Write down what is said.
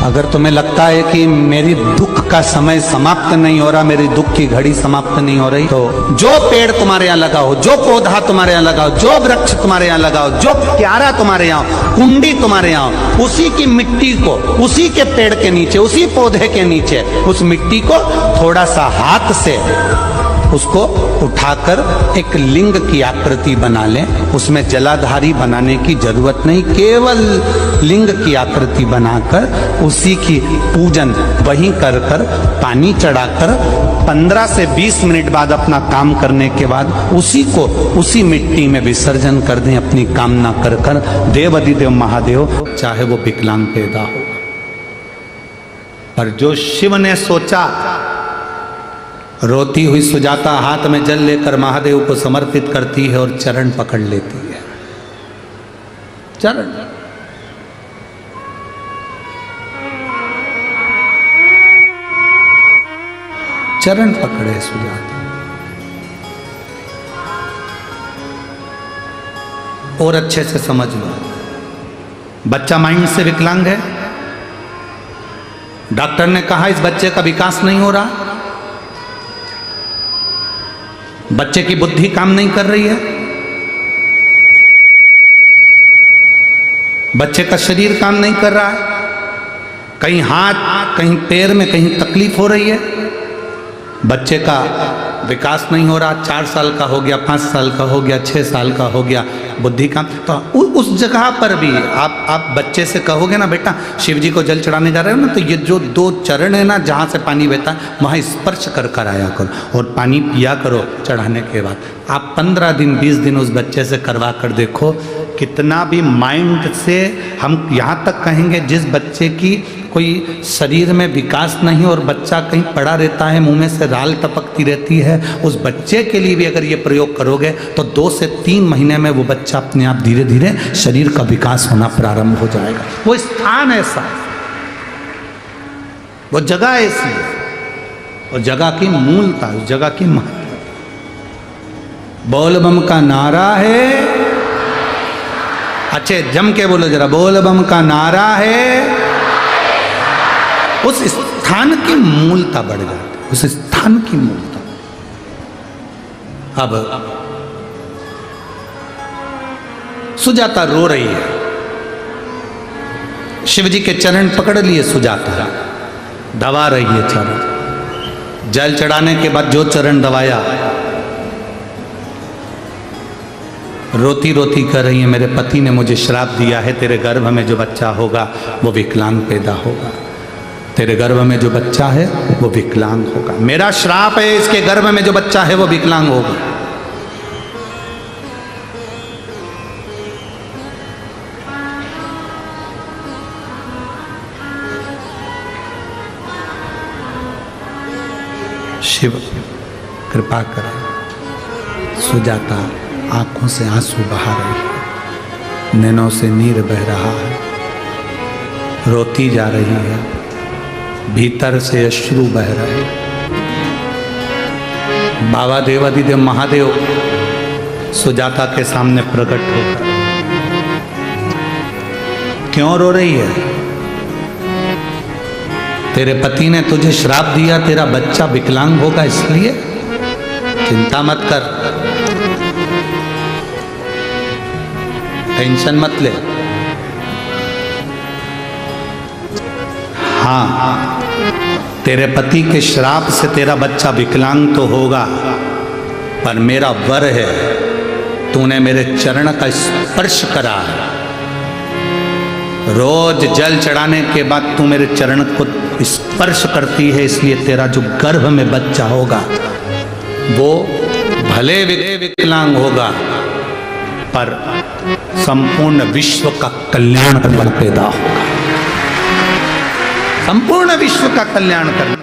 अगर तुम्हें लगता है कि मेरी दुख का समय समाप्त नहीं हो रहा, मेरी दुख की घड़ी समाप्त नहीं हो रही, तो जो पेड़ तुम्हारे यहाँ लगाओ, जो पौधा तुम्हारे यहाँ लगाओ, जो वृक्ष तुम्हारे यहाँ लगाओ, जो प्यारा तुम्हारे यहाँ, कुंडी तुम्हारे यहाँ, उसी की मिट्टी को, उसी के पेड़ के नीचे, उसी पौधे के नीचे, उस मिट्टी को थोड़ा सा हाथ से उसको उठाकर एक लिंग की आकृति बना लें। उसमें जलाधारी बनाने की जरूरत नहीं, केवल लिंग की आकृति बनाकर उसी की पूजन वहीं कर कर पानी चढ़ाकर 15 से 20 मिनट बाद अपना काम करने के बाद उसी को उसी मिट्टी में विसर्जन कर दें, अपनी कामना कर कर। देव अधिदेव महादेव, चाहे वो विकलांग पैदा हो, पर जो शिव ने सोचा, रोती हुई सुजाता हाथ में जल लेकर महादेव को समर्पित करती है और चरण पकड़ लेती है। चरण चरण पकड़े सुजाता। और अच्छे से समझ लो, बच्चा माइंड से विकलांग है। डॉक्टर ने कहा इस बच्चे का विकास नहीं हो रहा, बच्चे की बुद्धि काम नहीं कर रही है, बच्चे का शरीर काम नहीं कर रहा है, कहीं हाथ कहीं पैर में कहीं तकलीफ हो रही है, बच्चे का विकास नहीं हो रहा, 4 साल का हो गया, 5 साल का हो गया, 6 साल का हो गया, बुद्धि काम, तो उस जगह पर भी आप बच्चे से कहोगे ना, बेटा शिव जी को जल चढ़ाने जा रहे हो ना, तो ये जो 2 चरण है ना जहाँ से पानी बहता है वहाँ स्पर्श कर कर आया करो और पानी पिया करो चढ़ाने के बाद। आप 15 दिन 20 दिन उस बच्चे से करवा कर देखो, कितना भी माइंड से हम यहाँ तक कहेंगे, जिस बच्चे की कोई शरीर में विकास नहीं और बच्चा कहीं पड़ा रहता है, मुंह में से राल टपकती रहती है, उस बच्चे के लिए भी अगर ये प्रयोग करोगे तो 2 से 3 महीने में वो बच्चा अपने आप धीरे धीरे शरीर का विकास होना प्रारंभ हो जाएगा। वो स्थान ऐसा है, वो जगह ऐसी है, वो जगह की मूलता, उस जगह की महत्व। बोल बम का नारा है, अच्छे जम के बोलो जरा, बोल बम का नारा है। उस स्थान की मूलता बढ़ जाती है, उस स्थान की मूलता। अब सुजाता रो रही है, शिव जी के चरण पकड़ लिए सुजाता, दबा रही है चरण। जल चढ़ाने के बाद जो चरण दबाया, रोती रोती कह रही है, मेरे पति ने मुझे श्राप दिया है, तेरे गर्भ में जो बच्चा होगा वो विकलांग पैदा होगा, तेरे गर्भ में जो बच्चा है वो विकलांग होगा, मेरा श्राप है, इसके गर्भ में जो बच्चा है वो विकलांग होगा। शिव कृपा करें। सुजाता आंखों से आंसू बहा रही है, नैनों से नीर बह रहा है, रोती जा रही है, भीतर से अश्रु बह रहे। बाबा देवाधिदेव महादेव सुजाता के सामने प्रकट होकर, क्यों रो रही है? तेरे पति ने तुझे श्राप दिया, तेरा बच्चा विकलांग होगा, इसलिए चिंता मत कर, टेंशन मत ले। हाँ, तेरे पति के श्राप से तेरा बच्चा विकलांग तो होगा, पर मेरा वर है, तूने मेरे चरण का स्पर्श करा है। रोज जल चढ़ाने के बाद तू मेरे चरण को स्पर्श करती है, इसलिए तेरा जो गर्भ में बच्चा होगा वो भले विकलांग होगा, पर संपूर्ण विश्व का कल्याण पैदा होगा, संपूर्ण विश्व का कल्याण करना।